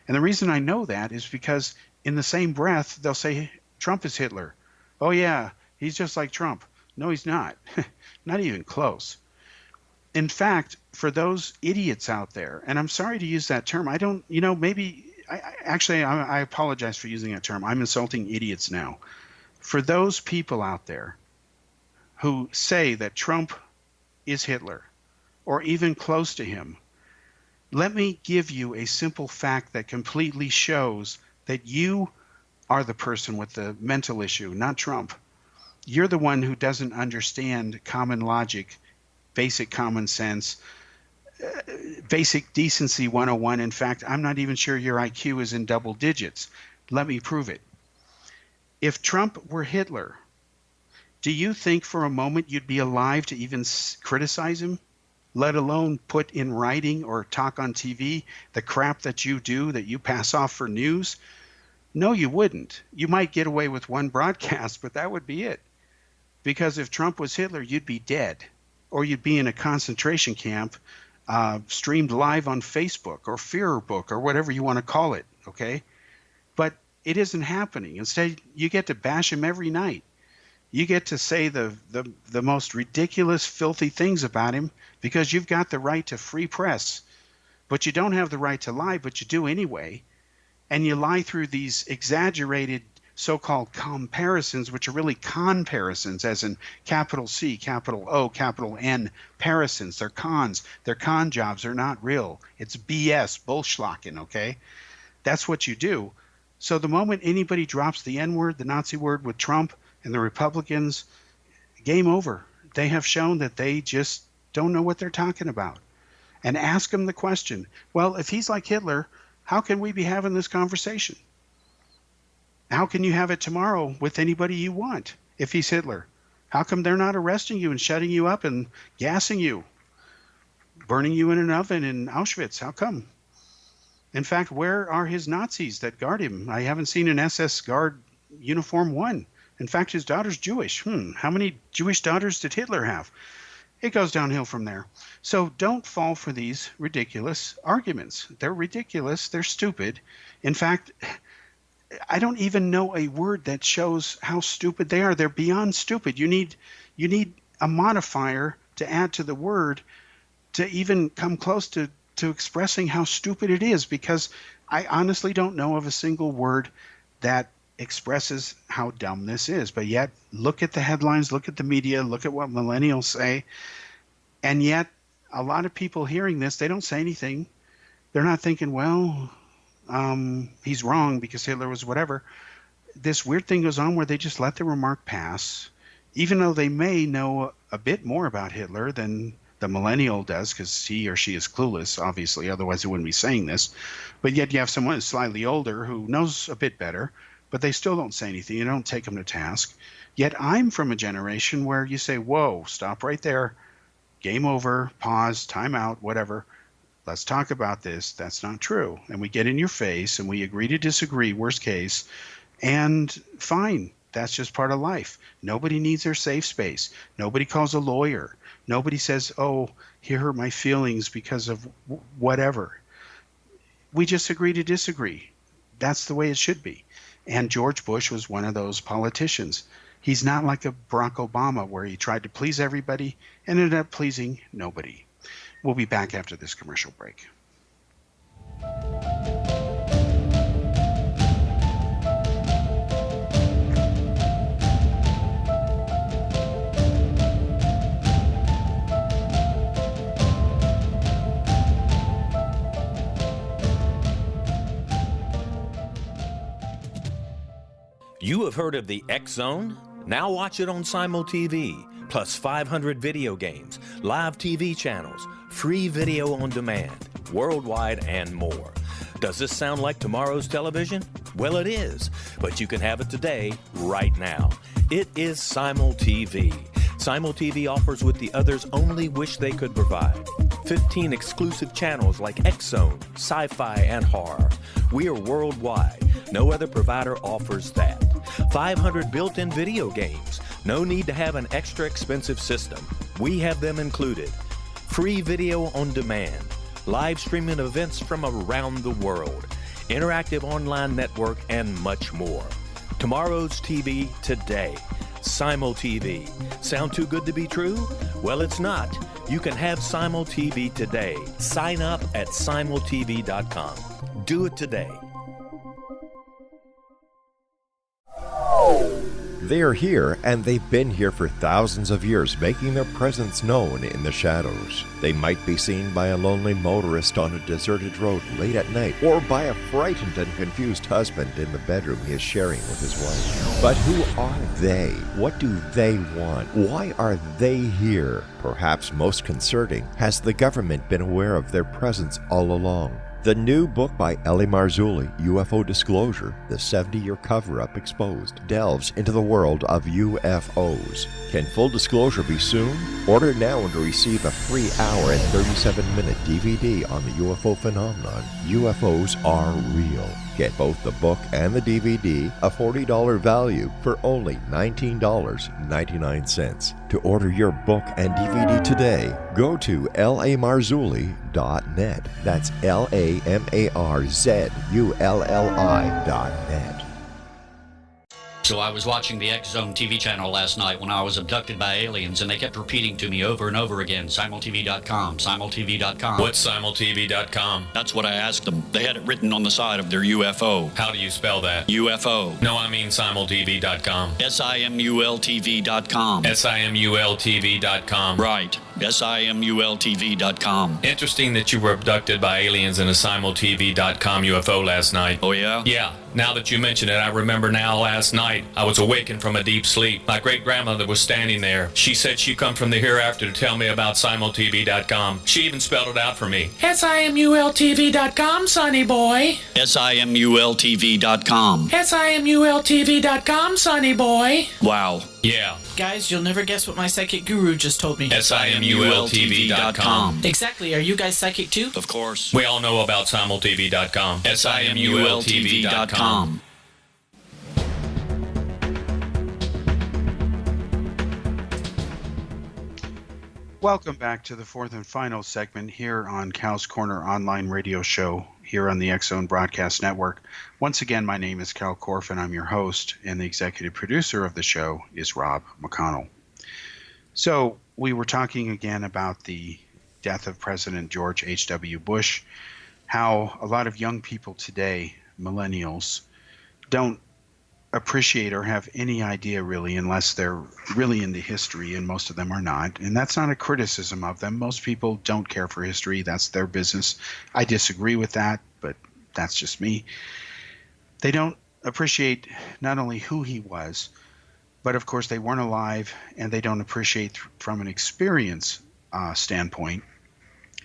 And the reason I know that is because in the same breath, they'll say, Trump is Hitler. Oh yeah, he's just like Trump. No, he's not. Not even close. In fact, for those idiots out there, and I'm sorry to use that term, I don't, I apologize for using that term. I'm insulting idiots now. For those people out there who say that Trump is Hitler, or even close to him, let me give you a simple fact that completely shows that you are the person with the mental issue, not Trump. You're the one who doesn't understand common logic, basic common sense, basic decency 101. In fact, I'm not even sure your IQ is in double digits. Let me prove it. If Trump were Hitler, do you think for a moment you'd be alive to even criticize him, let alone put in writing or talk on TV the crap that you do, that you pass off for news? No, you wouldn't. You might get away with one broadcast, but that would be it. Because if Trump was Hitler, you'd be dead, or you'd be in a concentration camp, streamed live on Facebook or Fearbook or whatever you want to call it, okay? But it isn't happening. Instead, you get to bash him every night. You get to say the most ridiculous, filthy things about him because you've got the right to free press. but you don't have the right to lie, but you do anyway. And you lie through these exaggerated so-called comparisons, which are really comparisons, as in capital C, capital O, capital N, parisons. They're cons. They're con jobs. They're not real. It's BS, bullschlacken, okay? That's what you do. So the moment anybody drops the N-word, the Nazi word with Trump and the Republicans, game over. They have shown that they just don't know what they're talking about. And ask them the question, well, if he's like Hitler, how can we be having this conversation? How can you have it tomorrow with anybody you want if he's Hitler? How come they're not arresting you and shutting you up and gassing you, burning you in an oven in Auschwitz? How come? In fact, where are his Nazis that guard him? I haven't seen an SS guard uniform one. In fact, his daughter's Jewish. How many Jewish daughters did Hitler have? It goes downhill from there. So don't fall for these ridiculous arguments. They're ridiculous. They're stupid. In fact, I don't even know a word that shows how stupid they are. They're beyond stupid. You need a modifier to add to the word to even come close to expressing how stupid it is, because I honestly don't know of a single word that expresses how dumb this is. But yet, look at the headlines, look at the media, look at what millennials say, and yet a lot of people hearing this, they don't say anything. They're not thinking, well, he's wrong because Hitler was whatever. This weird thing goes on where they just let the remark pass, even though they may know a bit more about Hitler than the millennial does, because he or she is clueless, obviously, otherwise they wouldn't be saying this. But yet you have someone who's slightly older who knows a bit better, but they still don't say anything. You don't take them to task. Yet I'm from a generation where you say, whoa, stop right there, game over, pause, time out, whatever. Let's talk about this. That's not true. And we get in your face and we agree to disagree, worst case, and fine. That's just part of life. Nobody needs their safe space. Nobody calls a lawyer. Nobody says, oh, here hurt my feelings because of whatever. We just agree to disagree. That's the way it should be. And George Bush was one of those politicians. He's not like a Barack Obama where he tried to please everybody and ended up pleasing nobody. We'll be back after this commercial break. You have heard of the X Zone? Now watch it on Simul TV, plus 500 video games, live TV channels, free video on demand, worldwide, and more. Does this sound like tomorrow's television? Well, it is, but you can have it today, right now. It is Simul TV. Simul TV offers what the others only wish they could provide. 15 exclusive channels like X Zone, sci-fi, and horror. We are worldwide. No other provider offers that. 500 built-in video games. No need to have an extra expensive system. We have them included. Free video on demand. Live streaming events from around the world. Interactive online network, and much more. Tomorrow's TV today. Simul TV. Sound too good to be true? Well, it's not. You can have Simul TV today. Sign up at simultv.com. Do it today. They are here, and they've been here for thousands of years, making their presence known in the shadows. They might be seen by a lonely motorist on a deserted road late at night, or by a frightened and confused husband in the bedroom he is sharing with his wife. But who are they? What do they want? Why are they here? Perhaps most concerning, has the government been aware of their presence all along? The new book by Ellie Marzulli, UFO Disclosure, the 70-year cover-up exposed, delves into the world of UFOs. Can full disclosure be soon? Order now and receive a free hour and 37-minute DVD on the UFO phenomenon. UFOs are real. Get both the book and the DVD, a $40 value, for only $19.99. To order your book and DVD today, go to lamarzulli.net. That's LAMARZULLI.net. So I was watching the X Zone TV channel last night when I was abducted by aliens, and they kept repeating to me over and over again, simultv.com, simultv.com. What's simultv.com? That's what I asked them. They had it written on the side of their UFO. How do you spell that? UFO. No, I mean simultv.com. simultv.com. simultv.com. Right. simultv.com. Interesting that you were abducted by aliens in a simultv.com UFO last night. Oh, yeah? Yeah. Now that you mention it, I remember now last night I was awakened from a deep sleep. My great-grandmother was standing there. She said she come from the hereafter to tell me about simultv.com. She even spelled it out for me. simultv.com, sonny boy. simultv.com. simultv.com, sonny boy. Wow. Yeah. Guys, you'll never guess what my psychic guru just told me. simultv.com. Exactly. Are you guys psychic too? Of course. We all know about simultv.com. simultv.com. Welcome back to the fourth and final segment here on Cal's Corner online radio show here on the X Zone Broadcast Network. Once again, my name is Kal Korff, and I'm your host, and the executive producer of the show is Rob McConnell. So we were talking again about the death of President George H.W. Bush, how a lot of young people today, millennials, don't appreciate or have any idea really unless they're really into history, and most of them are not. And that's not a criticism of them. Most people don't care for history. That's their business. I disagree with that, but that's just me. They don't appreciate not only who he was, but of course they weren't alive, and they don't appreciate from an experience standpoint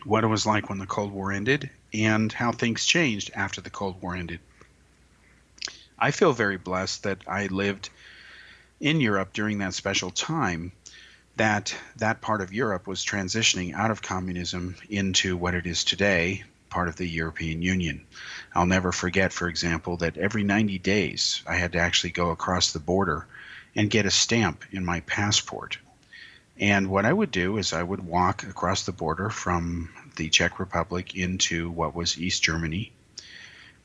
what it was like when the Cold War ended and how things changed after the Cold War ended. I feel very blessed that I lived in Europe during that special time, that part of Europe was transitioning out of communism into what it is today, part of the European Union. I'll never forget, for example, that every 90 days I had to actually go across the border and get a stamp in my passport. And what I would do is I would walk across the border from the Czech Republic into what was East Germany,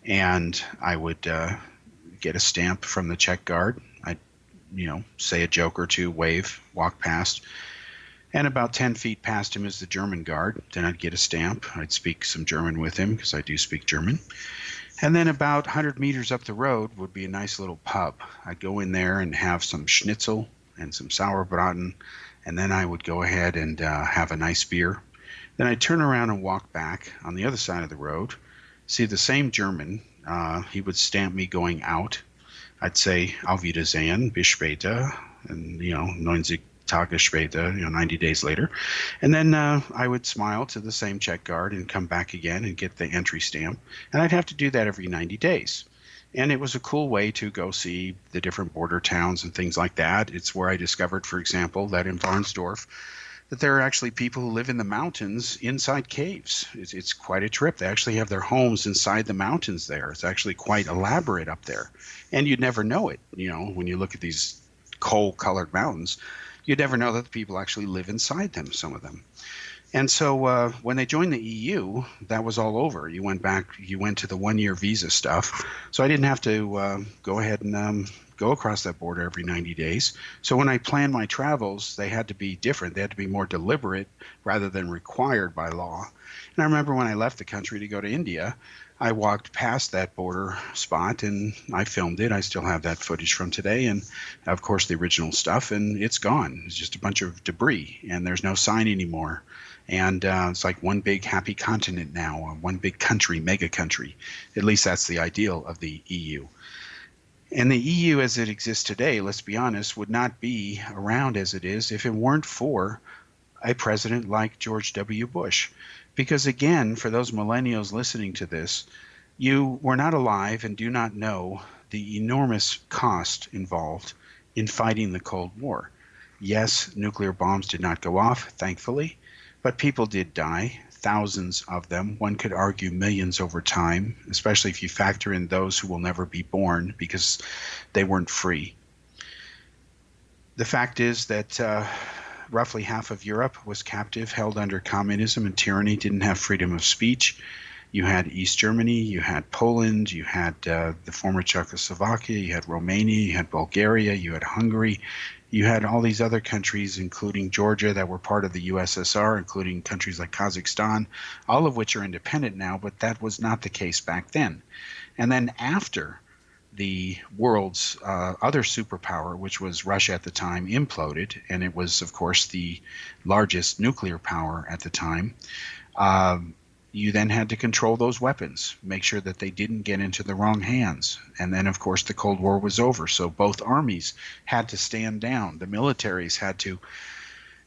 and I would get a stamp from the Czech guard. I'd, say a joke or two, wave, walk past. And about 10 feet past him is the German guard. Then I'd get a stamp. I'd speak some German with him because I do speak German. And then about 100 meters up the road would be a nice little pub. I'd go in there and have some schnitzel and some sauerbraten. And then I would go ahead and have a nice beer. Then I'd turn around and walk back on the other side of the road, see the same German. He would stamp me going out. I'd say, Auf Wiedersehen, bis später, and, 90 Tage später, 90 days later. And then I would smile to the same Czech guard and come back again and get the entry stamp. And I'd have to do that every 90 days. And it was a cool way to go see the different border towns and things like that. It's where I discovered, for example, that in Varnsdorf, that there are actually people who live in the mountains inside caves. It's quite a trip. They actually have their homes inside the mountains there. It's actually quite elaborate up there. And you'd never know it, when you look at these coal-colored mountains, you'd never know that the people actually live inside them, some of them. And so when they joined the EU, that was all over. You went to the one-year visa stuff. So I didn't have to go ahead and go across that border every 90 days. So when I planned my travels, they had to be different. They had to be more deliberate rather than required by law. And I remember when I left the country to go to India, I walked past that border spot and I filmed it. I still have that footage from today, and of course the original stuff, and it's gone. It's just a bunch of debris, and there's no sign anymore. And it's like one big happy continent now, one big country, mega country. At least that's the ideal of the EU. And the EU as it exists today, let's be honest, would not be around as it is if it weren't for a president like George W. Bush. Because again, for those millennials listening to this, you were not alive and do not know the enormous cost involved in fighting the Cold War. Yes, nuclear bombs did not go off, thankfully, but people did die. Thousands of them. One could argue millions over time, especially if you factor in those who will never be born because they weren't free. The fact is that roughly half of Europe was captive, held under communism and tyranny, didn't have freedom of speech. You had East Germany, you had Poland, you had the former Czechoslovakia, you had Romania, you had Bulgaria, you had Hungary, you had all these other countries, including Georgia, that were part of the USSR, including countries like Kazakhstan, all of which are independent now, but that was not the case back then. And then after the world's other superpower, which was Russia at the time, imploded, and it was, of course, the largest nuclear power at the time, you then had to control those weapons, make sure that they didn't get into the wrong hands. And then, of course, the Cold War was over. So both armies had to stand down. The militaries had to,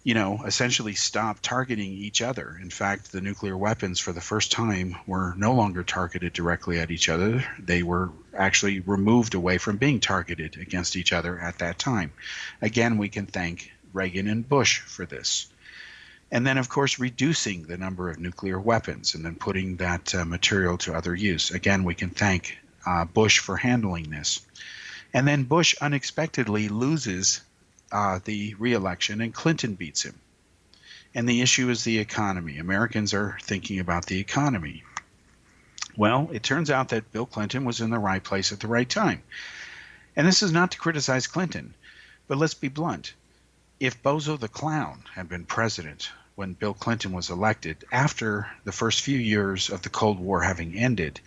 essentially stop targeting each other. In fact, the nuclear weapons for the first time were no longer targeted directly at each other. They were actually removed away from being targeted against each other at that time. Again, we can thank Reagan and Bush for this. And then, of course, reducing the number of nuclear weapons and then putting that material to other use. Again, we can thank Bush for handling this. And then Bush unexpectedly loses the re-election, and Clinton beats him. And the issue is the economy. Americans are thinking about the economy. Well, it turns out that Bill Clinton was in the right place at the right time. And this is not to criticize Clinton, but let's be blunt. If Bozo the Clown had been president when Bill Clinton was elected, after the first few years of the Cold War having ended,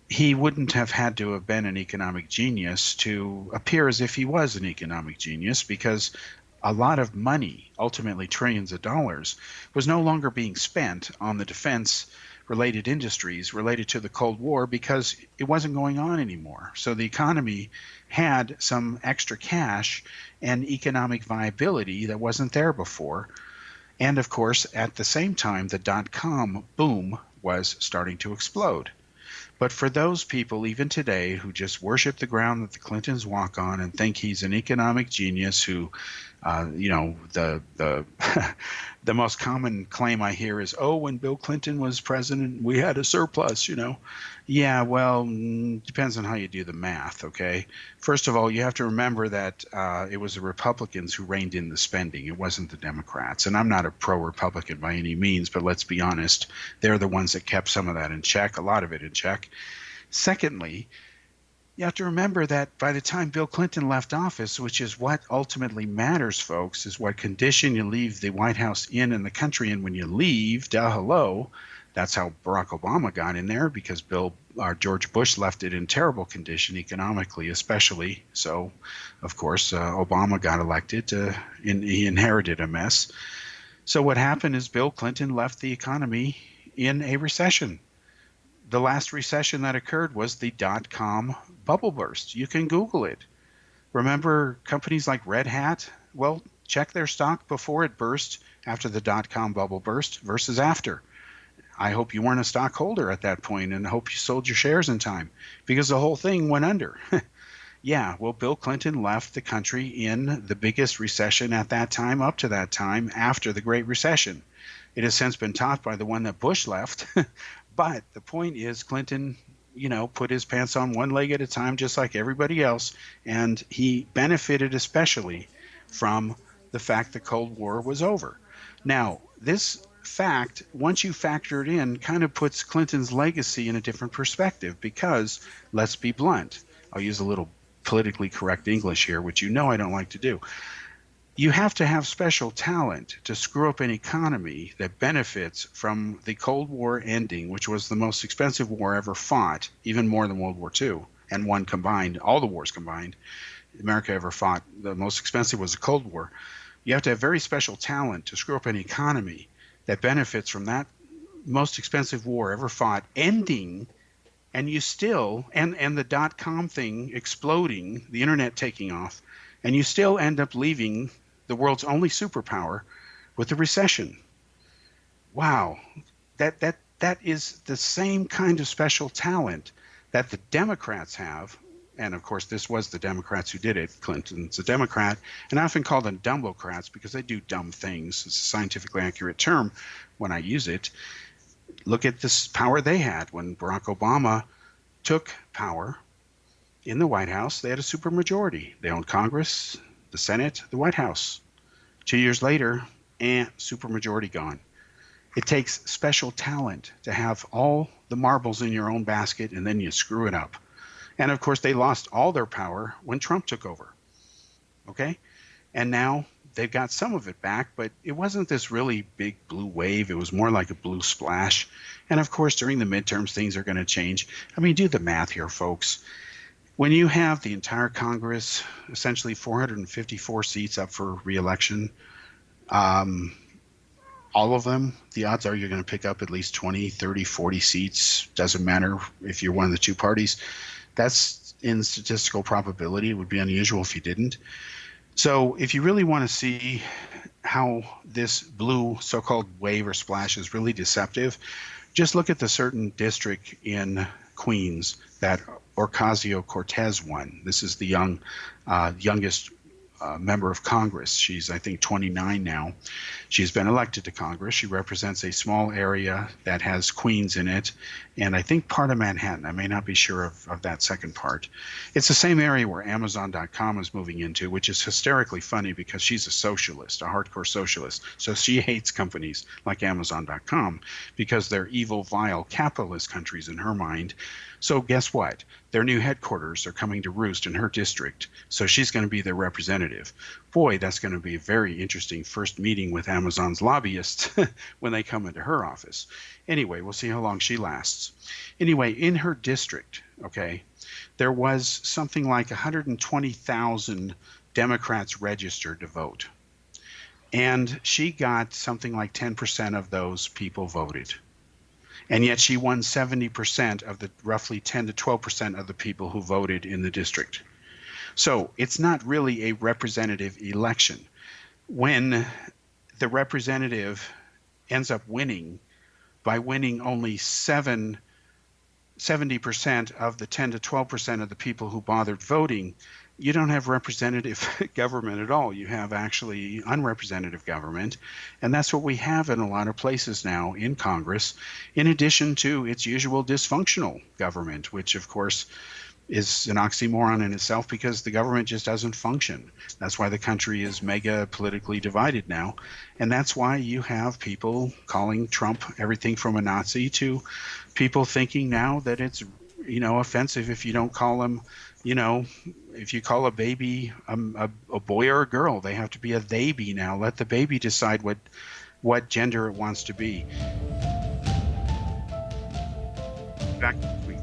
he wouldn't have had to have been an economic genius to appear as if he was an economic genius, because a lot of money, ultimately trillions of dollars, was no longer being spent on the defense-related industries related to the Cold War because it wasn't going on anymore. So the economy had some extra cash and economic viability that wasn't there before. And of course, at the same time, the dot-com boom was starting to explode. But for those people, even today, who just worship the ground that the Clintons walk on and think he's an economic genius who, the the most common claim I hear is, oh, when Bill Clinton was president, we had a surplus, Yeah, well, depends on how you do the math, okay? First of all, you have to remember that it was the Republicans who reined in the spending. It wasn't the Democrats. And I'm not a pro-Republican by any means, but let's be honest, they're the ones that kept some of that in check, a lot of it in check. Secondly, you have to remember that by the time Bill Clinton left office, which is what ultimately matters, folks, is what condition you leave the White House in and the country in when you leave, hello. That's how Barack Obama got in there, because George Bush left it in terrible condition economically, especially. So, of course, Obama got elected. He inherited a mess. So what happened is Bill Clinton left the economy in a recession. The last recession that occurred was the dot-com bubble burst. You can Google it. Remember companies like Red Hat? Well, check their stock before it burst, after the dot-com bubble burst, versus after. I hope you weren't a stockholder at that point, and hope you sold your shares in time, because the whole thing went under. Yeah, well, Bill Clinton left the country in the biggest recession at that time, up to that time, after the Great Recession. It has since been topped by the one that Bush left. But the point is, Clinton, put his pants on one leg at a time, just like everybody else, and he benefited especially from the fact the Cold War was over. Now, this fact, once you factor it in, kind of puts Clinton's legacy in a different perspective, because, let's be blunt, I'll use a little politically correct English here, which I don't like to do. You have to have special talent to screw up an economy that benefits from the Cold War ending, which was the most expensive war ever fought, even more than World War II, and one combined, all the wars combined, America ever fought. The most expensive was the Cold War. You have to have very special talent to screw up an economy that benefits from that most expensive war ever fought ending, and you still, and the dot-com thing exploding, the internet taking off, and you still end up leaving the world's only superpower with a recession. Wow, that is the same kind of special talent that the Democrats have. And of course, this was the Democrats who did it. Clinton's a Democrat, and I often call them dumbocrats because they do dumb things. It's a scientifically accurate term when I use it. Look at this power they had when Barack Obama took power in the White House. They had a supermajority. They owned Congress, the Senate, the White House. 2 years later, supermajority gone. It takes special talent to have all the marbles in your own basket and then you screw it up. And of course, they lost all their power when Trump took over. Okay? And now they've got some of it back, but it wasn't this really big blue wave. It was more like a blue splash. And of course, during the midterms, things are going to change. I mean, do the math here, folks. When you have the entire Congress, essentially 454 seats up for re-election, all of them, the odds are you're going to pick up at least 20, 30, 40 seats. Doesn't matter if you're one of the two parties. That's in statistical probability. It would be unusual if you didn't. So if you really want to see how this blue so-called wave or splash is really deceptive, just look at the certain district in Queens that Ocasio-Cortez won. This is the youngest member of Congress. She's, I think, 29 now. She's been elected to Congress. She represents a small area that has Queens in it, and I think part of Manhattan. I may not be sure of that second part. It's the same area where Amazon.com is moving into, which is hysterically funny because she's a socialist, a hardcore socialist. So she hates companies like Amazon.com because they're evil, vile, capitalist countries in her mind. So guess what? Their new headquarters are coming to roost in her district. So she's going to be their representative. Boy, that's going to be a very interesting first meeting with Amazon's lobbyists when they come into her office. Anyway, we'll see how long she lasts. Anyway, in her district, okay, there was something like 120,000 Democrats registered to vote. And she got something like 10% of those people voted. And yet she won 70% of the roughly 10 to 12% of the people who voted in the district. So it's not really a representative election. When the representative ends up winning by winning only 70% of the 10 to 12% of the people who bothered voting, you don't have representative government at all. You have actually unrepresentative government. And that's what we have in a lot of places now in Congress, in addition to its usual dysfunctional government, which of course is an oxymoron in itself because the government just doesn't function. That's why the country is mega politically divided now. And that's why you have people calling Trump everything from a Nazi to people thinking now that it's, offensive if you don't call him, if you call a baby a boy or a girl. They have to be a they be now. Let the baby decide what gender it wants to be. Back to the week.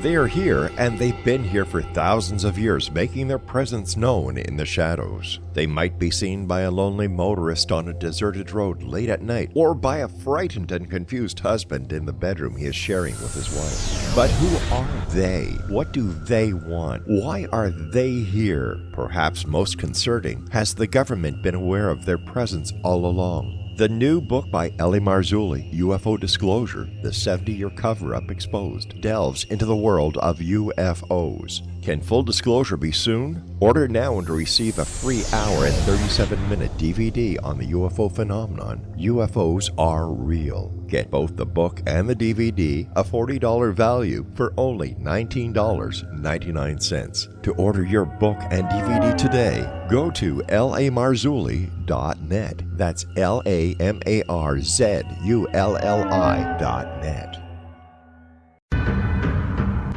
They are here, and they've been here for thousands of years, making their presence known in the shadows. They might be seen by a lonely motorist on a deserted road late at night, or by a frightened and confused husband in the bedroom he is sharing with his wife. But who are they? What do they want? Why are they here? Perhaps most concerning, has the government been aware of their presence all along? The new book by Ellie Marzulli, UFO Disclosure, the 70-year cover-up exposed, delves into the world of UFOs. Can full disclosure be soon? Order now and receive a free hour and 37-minute DVD on the UFO phenomenon. UFOs are real. Get both the book and the DVD, a $40 value, for only $19.99. To order your book and DVD today, go to lamarzulli.net. That's LAMARZULLI.net.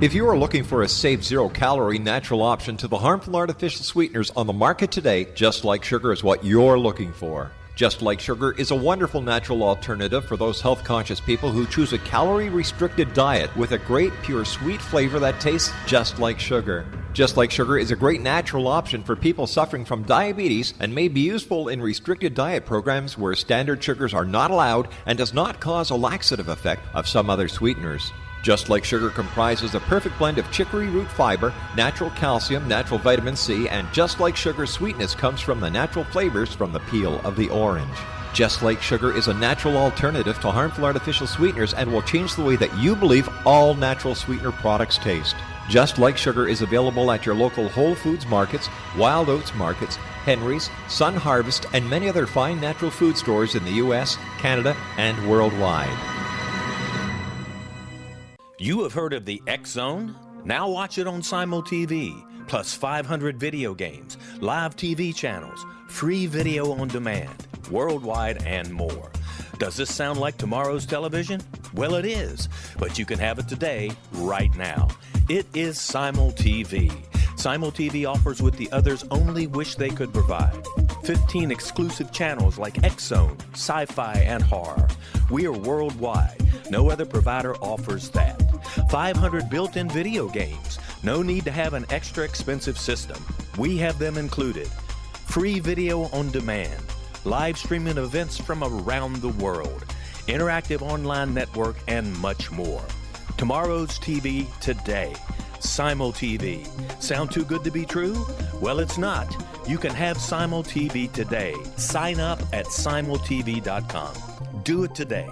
If you are looking for a safe, zero-calorie, natural option to the harmful artificial sweeteners on the market today, Just Like Sugar is what you're looking for. Just Like Sugar is a wonderful natural alternative for those health-conscious people who choose a calorie-restricted diet with a great, pure, sweet flavor that tastes just like sugar. Just Like Sugar is a great natural option for people suffering from diabetes and may be useful in restricted diet programs where standard sugars are not allowed and does not cause a laxative effect of some other sweeteners. Just Like Sugar comprises a perfect blend of chicory root fiber, natural calcium, natural vitamin C, and Just Like Sugar's sweetness comes from the natural flavors from the peel of the orange. Just Like Sugar is a natural alternative to harmful artificial sweeteners and will change the way that you believe all natural sweetener products taste. Just Like Sugar is available at your local Whole Foods markets, Wild Oats markets, Henry's, Sun Harvest, and many other fine natural food stores in the U.S., Canada, and worldwide. You have heard of the X Zone? Now watch it on Simul TV, plus 500 video games, live TV channels, free video on demand, worldwide, and more. Does this sound like tomorrow's television? Well, it is, but you can have it today, right now. It is Simul TV. Simul TV offers what the others only wish they could provide. 15 exclusive channels like X Zone, sci-fi, and horror. We are worldwide. No other provider offers that. 500 built-in video games. No need to have an extra expensive system. We have them included. Free video on demand. Live streaming events from around the world. Interactive online network, and much more. Tomorrow's TV today. Simul TV. Sound too good to be true? Well, it's not. You can have Simul TV today. Sign up at simultv.com. Do it today.